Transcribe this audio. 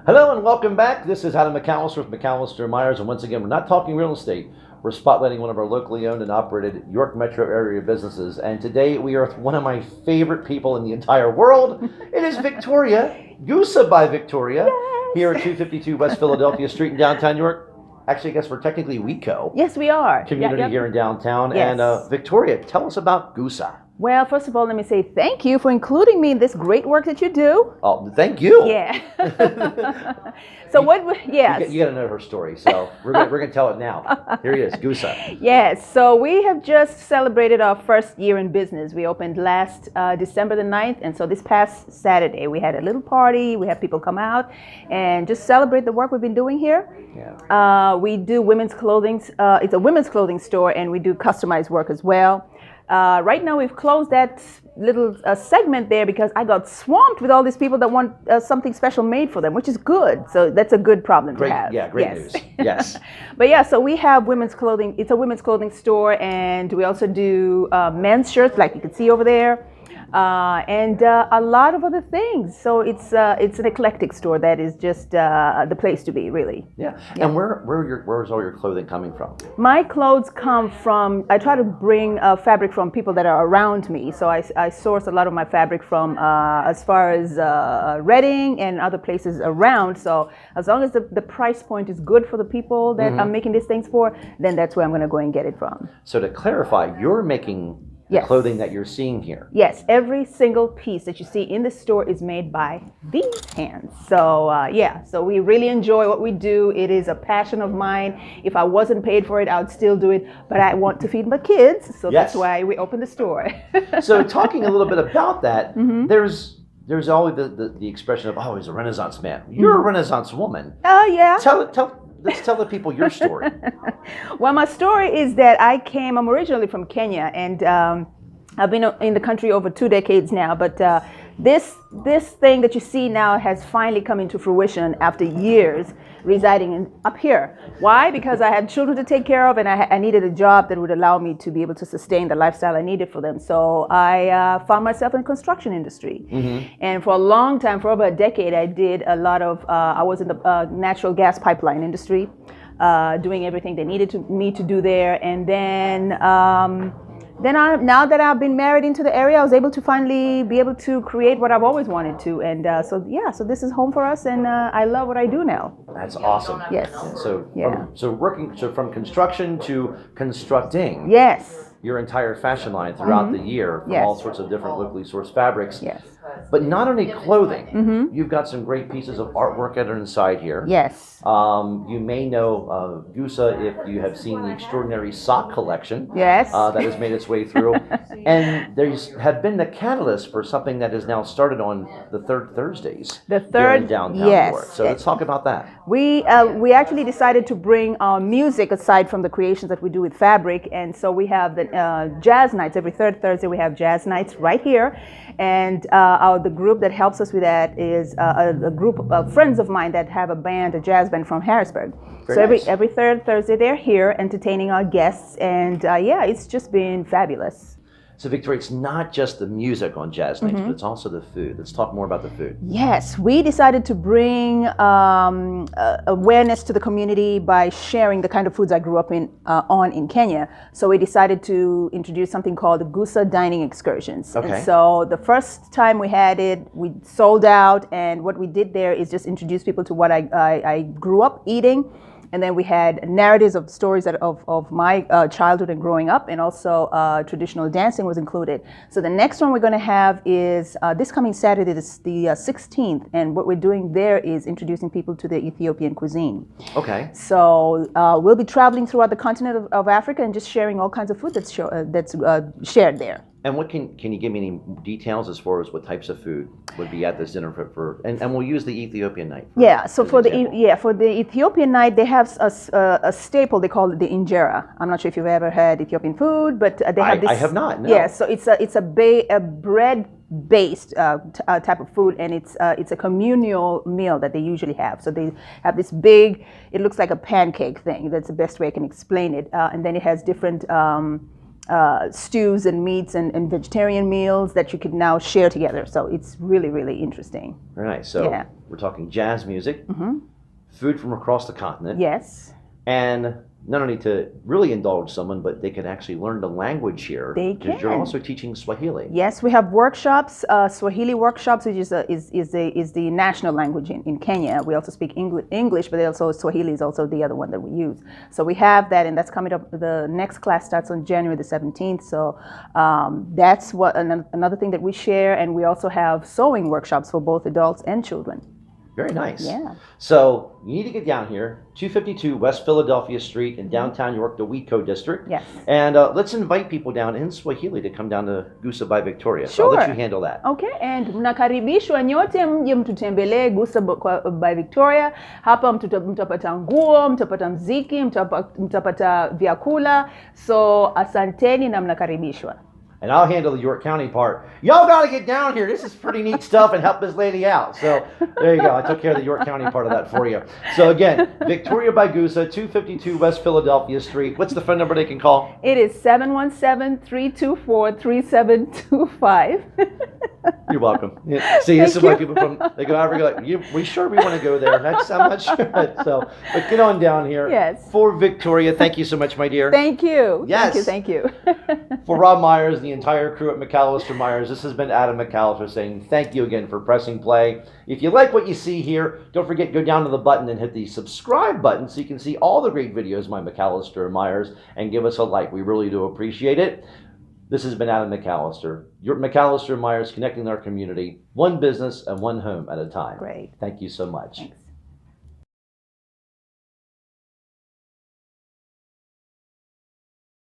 Hello and welcome back. This is Adam McAllister with McAllister Myers, and once again, we're not talking real estate. We're spotlighting one of our locally owned and operated York metro area businesses. And today we are with one of my favorite people in the entire world. It is Victoria, Gusa by Victoria, here at 252 West Philadelphia Street in downtown York. Actually, I guess we're technically WeCo. Yes, we are. Community here in downtown. Yes. And Victoria, tell us about Gusa. Well, first of all, let me say thank you for including me in this great work that you do. Oh, thank you. Yeah. So yes. You got to know her story, so we're going to tell it now. Here he is, Gusa. Yes, so we have just celebrated our first year in business. We opened last December the 9th, and so this past Saturday we had a little party. We had people come out and just celebrate the work we've been doing here. Yeah. We do women's clothing. It's a women's clothing store, and we do customized work as well. Right now we've closed that little segment there because I got swamped with all these people that want something special made for them, which is good. So that's a good problem to have. Yeah, great news. Yes. But yeah, so we have women's clothing. It's a women's clothing store, and we also do men's shirts, like you can see over there. And a lot of other things. So it's an eclectic store that is just the place to be, really. Yeah. And where's all your clothing coming from? My clothes come from, I try to bring fabric from people that are around me. So I source a lot of my fabric from as far as Reading and other places around. So as long as the price point is good for the people that I'm making these things for, then that's where I'm going to go and get it from. So to clarify, you're making the clothing that you're seeing here. Yes, every single piece that you see in the store is made by these hands. So so we really enjoy what we do. It is a passion of mine. If I wasn't paid for it, I would still do it. But I want to feed my kids, so that's why we opened the store. So talking a little bit about that, there's always the expression of, oh, he's a Renaissance man. You're a Renaissance woman. Oh, yeah. Let's tell the people your story. Well, my story is that I'm originally from Kenya, and I've been in the country over 2 decades now, but this thing that you see now has finally come into fruition after years residing up here. Why? Because I had children to take care of, and I needed a job that would allow me to be able to sustain the lifestyle I needed for them. So I found myself in the construction industry. And for a long time, for over a decade, I did a lot of, I was in the natural gas pipeline industry, doing everything they needed me to do there. And then now that I've been married into the area, I was able to finally be able to create what I've always wanted to. And so this is home for us, and I love what I do now. That's awesome. Yes. And so working construction to constructing. Yes. Your entire fashion line throughout the year from all sorts of different locally sourced fabrics. Yes. But not only clothing, you've got some great pieces of artwork that are inside here. Yes. You may know Gusa if you have seen the extraordinary sock collection. Yes. That has made its way through. And have been the catalyst for something that has now started on the third Thursdays. The here third, in downtown York. So let's talk about that. We actually decided to bring our music aside from the creations that we do with fabric, and so we have the jazz nights. Every third Thursday we have jazz nights right here, and the group that helps us with that is a group of friends of mine that have a jazz band from Harrisburg. Every third Thursday they're here entertaining our guests, and it's just been fabulous. So Victoria, it's not just the music on jazz nights, but it's also the food. Let's talk more about the food. Yes, we decided to bring awareness to the community by sharing the kind of foods I grew up in Kenya. So we decided to introduce something called the Gusa dining excursions. Okay. And so the first time we had it, we sold out, and what we did there is just introduce people to what I grew up eating. And then we had narratives of stories of my childhood and growing up, and also traditional dancing was included. So the next one we're going to have is this coming Saturday, the 16th, and what we're doing there is introducing people to the Ethiopian cuisine. Okay. So we'll be traveling throughout the continent of Africa and just sharing all kinds of food that's shared there. And what can you give me any details as far as what types of food would be at this dinner and we'll use the Ethiopian night. For the Ethiopian night, they have a staple they call it the injera. I'm not sure if you've ever had Ethiopian food, but they have this. I have not. No. Yeah, so it's a bread-based type of food, and it's a communal meal that they usually have. So they have this big, it looks like a pancake thing. That's the best way I can explain it. And then it has different stews and meats and vegetarian meals that you could now share together. So it's really, really interesting. Very nice. So Yeah. we're talking jazz music, food from across the continent, Yes, and not only to really indulge someone, but they can actually learn the language here. They Because you're can. also teaching Swahili. yes, we have workshops, Swahili workshops, which is the national language in Kenya. We also speak English, but also Swahili is also the other one that we use. So we have that, and that's coming up. The next class starts on January the 17th. So that's what another thing that we share, and we also have sewing workshops for both adults and children. Very nice. Yeah. So you need to get down here, 252 West Philadelphia Street in downtown York, the Wheatco district. Yes. And let's invite people down in Swahili to come down to Gusa by Victoria. So I'll let Sure. you handle that. Okay, and mnakaribishwa nyote mje mtutembelee Gusa by Victoria. Hapa mtapata nguo, mtapata mziki, mtapata vyakula. So asanteni na mnakaribishwa. And I'll handle the York County part. Y'all got to get down here. This is pretty neat stuff, and help this lady out. So there you go. I took care of the York County part of that for you. So again, Victoria by Gusa, 252 West Philadelphia Street. What's the phone number they can call? It is 717-324-3725. You're welcome. Yeah. See, this is why people from they go over like, we sure we want to go there. That's I'm not sure. So, but get on down here. Yes. For Victoria, thank you so much, my dear. Thank you. Yes. Thank you. For Rob Myers and the entire crew at McAllister Myers, this has been Adam McAllister saying thank you again for pressing play. If you like what you see here, don't forget, go down to the button and hit the subscribe button so you can see all the great videos by McAllister Myers, and give us a like. We really do appreciate it. This has been Adam McAllister. Your McAllister Myers, connecting our community, one business and one home at a time. Great. Thank you so much. Thanks.